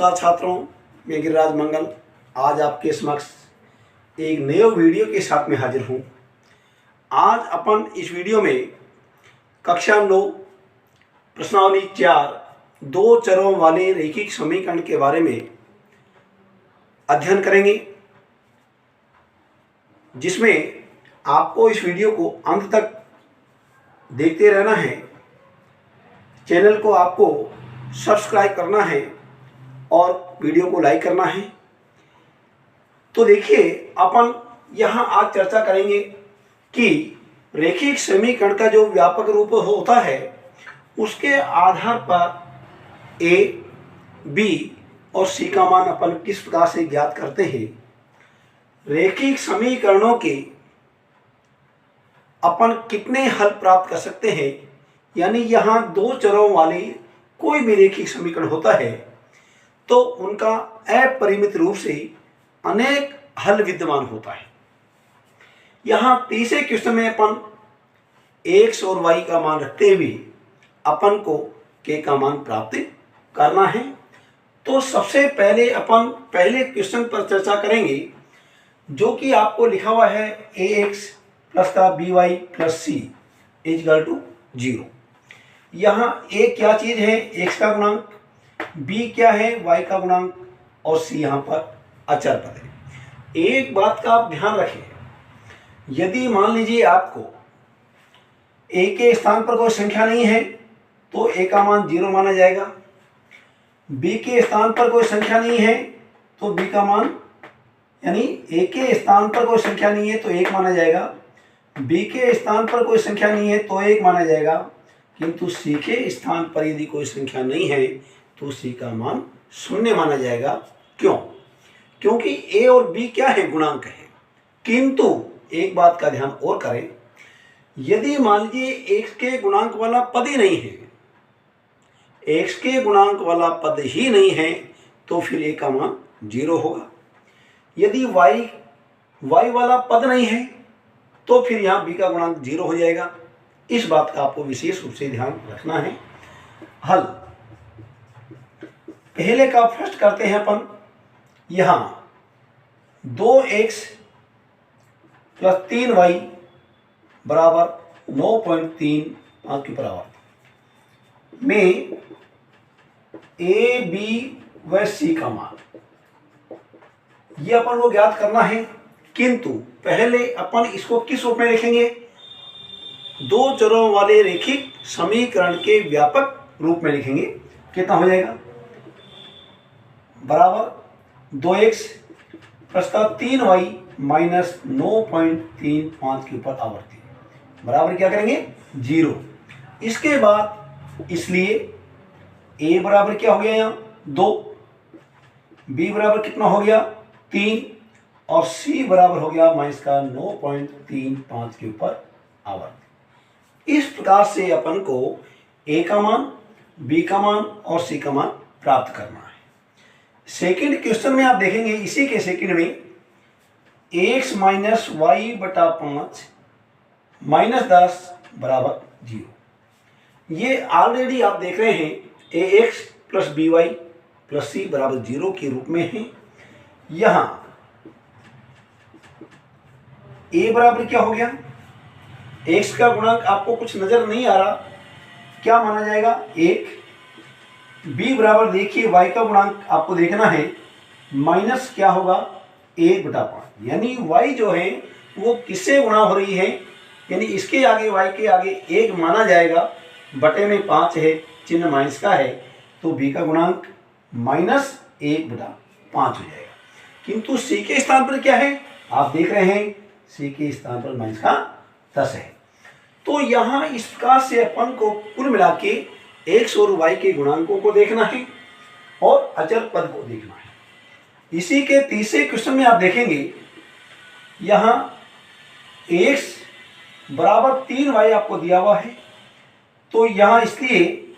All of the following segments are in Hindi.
नमस्कार छात्रों, मैं गिरिराज मंगल आज आपके समक्ष एक नए वीडियो के साथ में हाजिर हूँ। आज अपन इस वीडियो में कक्षा 9 प्रश्नावली 4 दो चरों वाले रैखिक समीकरण के बारे में अध्ययन करेंगे, जिसमें आपको इस वीडियो को अंत तक देखते रहना है। चैनल को आपको सब्सक्राइब करना है और वीडियो को लाइक करना है। तो देखिए, अपन यहाँ आज चर्चा करेंगे कि रैखिक समीकरण का जो व्यापक रूप होता है उसके आधार पर ए, बी और सी का मान अपन किस प्रकार से ज्ञात करते हैं। रैखिक समीकरणों के अपन कितने हल प्राप्त कर सकते हैं, यानी यहाँ दो चरों वाले कोई भी रैखिक समीकरण होता है तो उनका अपरिमित रूप से अनेक हल विद्यमान होता है। यहाँ तीसरे क्वेश्चन में अपन x और y का मान रखते हुए अपन को k का मान प्राप्त करना है। तो सबसे पहले अपन पहले क्वेश्चन पर चर्चा करेंगे, जो कि आपको लिखा हुआ है ax प्लस का by plus c equal to 0। यहाँ a क्या चीज़ है, x का गुणांक, b क्या है, y का गुणांक और c यहाँ पर अचर पद है। एक बात का आप ध्यान रखें, यदि मान लीजिए आपको a के स्थान पर कोई संख्या नहीं है तो a का मान 0 माना जाएगा। b के स्थान पर कोई संख्या नहीं है तो b का मान, यानी a के स्थान पर कोई संख्या नहीं है तो 1 माना जाएगा, b के स्थान पर कोई संख्या नहीं है तो 1 माना जाएगा, किंतु c के स्थान पर यदि कोई संख्या नहीं है तो c का मान 0 माना जाएगा। क्यों? क्योंकि a और b क्या है, गुणांक है। किंतु एक बात का ध्यान और करें, यदि मान लीजिए x के गुणांक वाला पद ही नहीं है, x के गुणांक वाला पद ही नहीं है तो फिर a का मान 0 होगा। यदि y वाला पद नहीं है तो फिर यहाँ b का गुणांक 0 हो जाएगा। इस बात का आपको विशेष रूप से ध्यान रखना है। हल पहले का फर्स्ट करते हैं अपन। यहाँ 2x प्लस 3y बराबर 9.35 के बराबर में a, b व c का मान, ये अपन को ज्ञात करना है। किंतु पहले अपन इसको किस रूप में लिखेंगे, दो चरों वाले रैखिक समीकरण के व्यापक रूप में लिखेंगे। कितना हो जाएगा, बराबर 2x प्लस का 3y माइनस 9.35 के ऊपर आवर्ती बराबर क्या करेंगे, 0। इसके बाद इसलिए a बराबर क्या हो गया, यहाँ 2, b बराबर कितना हो गया 3 और c बराबर हो गया माइनस का 9.35 के ऊपर आवर्ती। इस प्रकार से अपन को a का मान, b का मान और c का मान प्राप्त करना है। सेकंड क्वेश्चन में आप देखेंगे, इसी के सेकंड में x माइनस वाई बटा 5 माइनस 10 बराबर 0। ये ऑलरेडी आप देख रहे हैं ax plus by plus c बराबर 0 के रूप में है। यहाँ a बराबर क्या हो गया, x का गुणांक आपको कुछ नजर नहीं आ रहा, क्या माना जाएगा 1। b बराबर देखिए y का गुणांक आपको देखना है, माइनस क्या होगा 1 बटा 5, यानी y जो है वो किससे गुणा हो रही है, यानी इसके आगे y के आगे 1 माना जाएगा, बटे में 5 है, चिन्ह माइनस का है, तो b का गुणांक माइनस 1 बटा 5 हो जाएगा। किंतु c के स्थान पर क्या है, आप देख रहे हैं c के स्थान पर माइनस का 10 है। तो यहाँ इस प्रकार से अपन को कुल मिला के x और y के गुणांकों को देखना है और अचर पद को देखना है। इसी के तीसरे क्वेश्चन में आप देखेंगे, यहाँ x बराबर 3y आपको दिया हुआ है, तो यहाँ इसलिए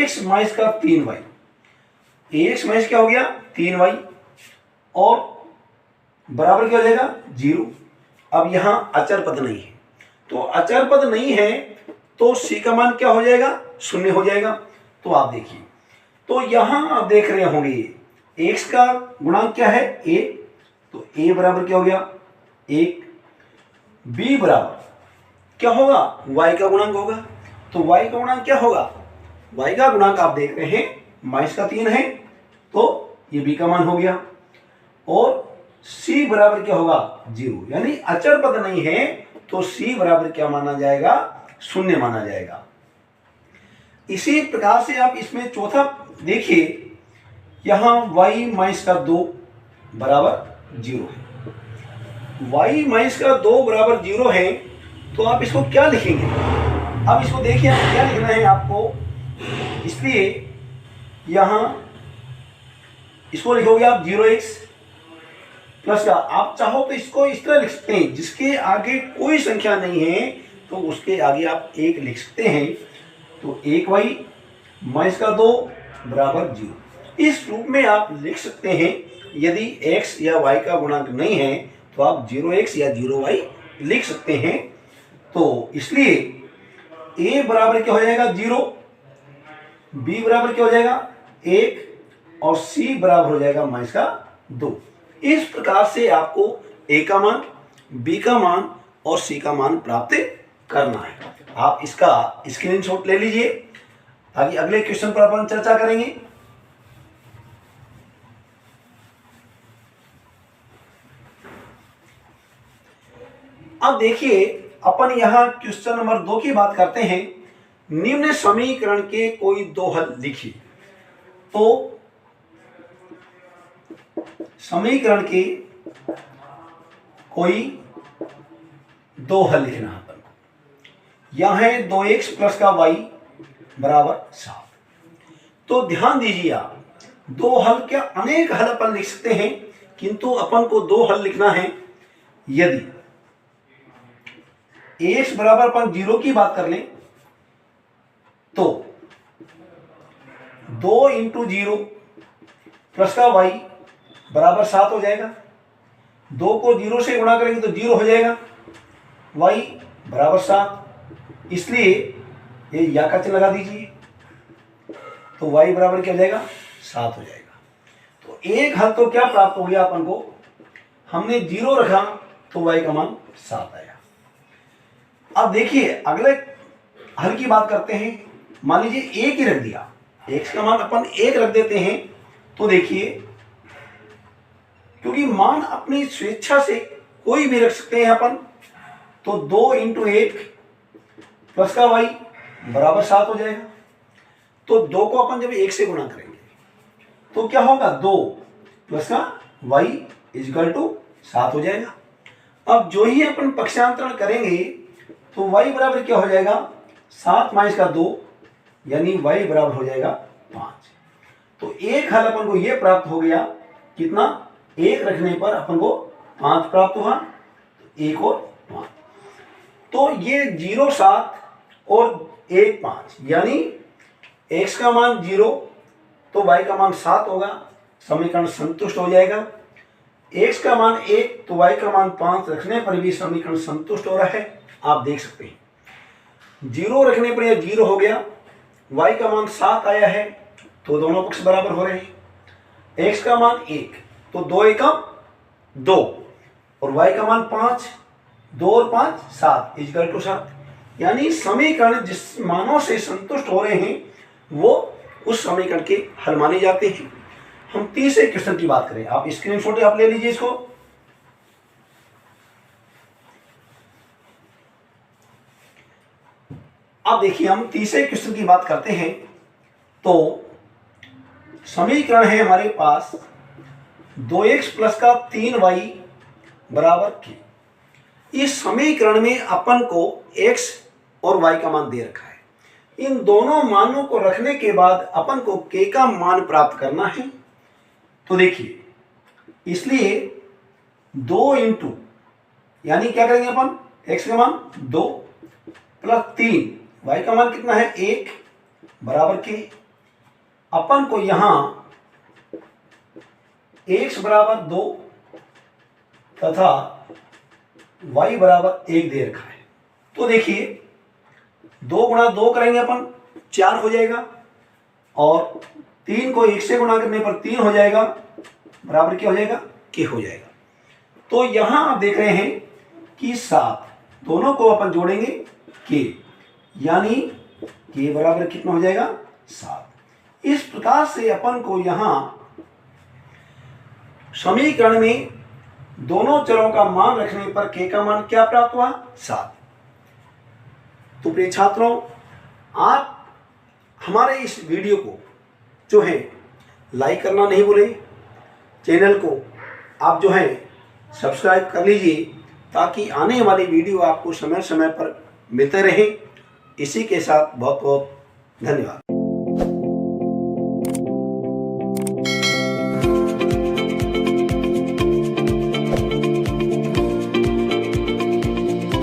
x माइनस का 3y, ax माइनस क्या हो गया 3y और बराबर क्या हो जाएगा 0। अब यहाँ अचर पद नहीं है, तो अचर पद नहीं है तो c का मान क्या हो जाएगा, 0 हो जाएगा। तो आप देखिए, तो यहाँ आप देख रहे होंगे x का गुणांक क्या है a, तो a बराबर क्या हो गया 1। b बराबर क्या होगा y का गुणांक होगा, तो y का गुणांक क्या होगा, y का गुणांक आप देख रहे हैं -3 है, तो ये b का मान हो गया। और c बराबर क्या होगा 0, यानी अचर पद नहीं है तो c बराबर क्या माना जाएगा, 0 माना जाएगा। इसी प्रकार से आप इसमें चौथा देखिए, यहां y-2 बराबर 0 है, y-2 बराबर 0 है, तो आप इसको क्या लिखेंगे। अब इसको देखिए आप क्या लिखना है आपको, इसलिए यहां इसको लिखोगे आप 0x प्लस का, आप चाहो तो इसको इस तरह लिख सकते हैं, जिसके आगे कोई संख्या नहीं है तो उसके आगे आप 1 लिख सकते हैं, तो 1y-2 बराबर 0 इस रूप में आप लिख सकते हैं। यदि x या y का गुणांक नहीं है तो आप 0x या 0y लिख सकते हैं। तो इसलिए a बराबर क्या हो जाएगा 0, b बराबर क्या हो जाएगा 1 और c बराबर हो जाएगा -2। इस प्रकार से आपको a का मान, b का मान और c का मान प्राप्त करना है। आप इसका स्क्रीनशॉट ले लीजिए, ताकि अगले क्वेश्चन पर अपन चर्चा करेंगे। अब देखिए अपन यहां क्वेश्चन नंबर 2 की बात करते हैं। निम्न समीकरण के कोई 2 हल लिखिए। तो समीकरण के कोई 2 हल लिखना है अपन को। यहां है 2x प्लस का y बराबर 7। तो ध्यान दीजिए आप, 2 हल क्या अनेक हल अपन लिख सकते हैं, किंतु अपन को 2 हल लिखना है। यदि x बराबर अपन 0 की बात कर लें तो 2 इंटू 0 प्लस का y बराबर 7 हो जाएगा। 2 को 0 से गुणा करेंगे तो 0 हो जाएगा, y बराबर 7, इसलिए ये या का चिन्ह लगा दीजिए, तो y बराबर क्या हो जाएगा 7 हो जाएगा। तो एक हल तो क्या प्राप्त हो गया अपन को, हमने 0 रखा तो y का मान 7 आया। अब देखिए अगले हल की बात करते हैं। मान लीजिए 1 ही रख दिया, x का मान अपन 1 रख देते हैं, तो देखिए क्योंकि मान अपनी स्वेच्छा से कोई भी रख सकते हैं अपन, तो 2 इंटू 1 प्लस का y बराबर 7 हो जाएगा। तो 2 को अपन जब 1 से गुणा करेंगे तो क्या होगा, 2 प्लस का y इक्वल टू 7 हो जाएगा। अब जो ही अपन पक्षांतरण करेंगे तो y बराबर क्या हो जाएगा 7 माइनस का 2, यानी y बराबर हो जाएगा 5। तो एक हल अपन को यह प्राप्त हो गया, कितना, 1 रखने पर अपन को 5 प्राप्त हुआ, 1 और 5। तो ये 0 7 और 1 5, यानी x का मान 0 तो y का मान 7 होगा, समीकरण संतुष्ट हो जाएगा। x का मान 1 तो y का मान 5 रखने पर भी समीकरण संतुष्ट हो रहा है। आप देख सकते हैं 0 रखने पर यह 0 हो गया, y का मान 7 आया है, तो दोनों पक्ष बराबर हो रहे हैं। x का मान 1 तो 2 एकम 2 और y का मान 5, 2 और 5 7 इक्वल टू 7, यानी समीकरण जिस मानों से संतुष्ट हो रहे हैं वो उस समीकरण के हल माने जाते हैं। हम तीसरे क्वेश्चन की बात करें, आप स्क्रीनशॉट आप ले लीजिए इसको। अब देखिए हम तीसरे क्वेश्चन की बात करते हैं। तो समीकरण है हमारे पास 2x प्लस का 3y बराबर k। इस समीकरण में अपन को x और y का मान दे रखा है। इन दोनों मानों को रखने के बाद अपन को k का मान प्राप्त करना है। तो देखिए, इसलिए 2 इंटू, यानी क्या करेंगे अपन, x का मान 2 प्लस 3, y का मान कितना है 1 बराबर k। अपन को यहां x बराबर 2 तथा y बराबर 1 दे रखा है। तो देखिए 2 गुणा 2 करेंगे अपन 4 हो जाएगा, और 3 को 1 से गुणा करने पर 3 हो जाएगा, बराबर क्या हो जाएगा, के हो जाएगा। तो यहां आप देख रहे हैं कि 7, दोनों को अपन जोड़ेंगे के, यानी के बराबर कितना हो जाएगा, 7। इस प्रकार से अपन को यहां समीकरण में दोनों चरों का मान रखने पर के का मान क्या प्राप्त हुआ, 7। तो प्रिय छात्रों, आप हमारे इस वीडियो को जो है लाइक करना नहीं भूलें, चैनल को आप जो है सब्सक्राइब कर लीजिए ताकि आने वाली वीडियो आपको समय समय पर मिलते रहें। इसी के साथ बहुत बहुत धन्यवाद।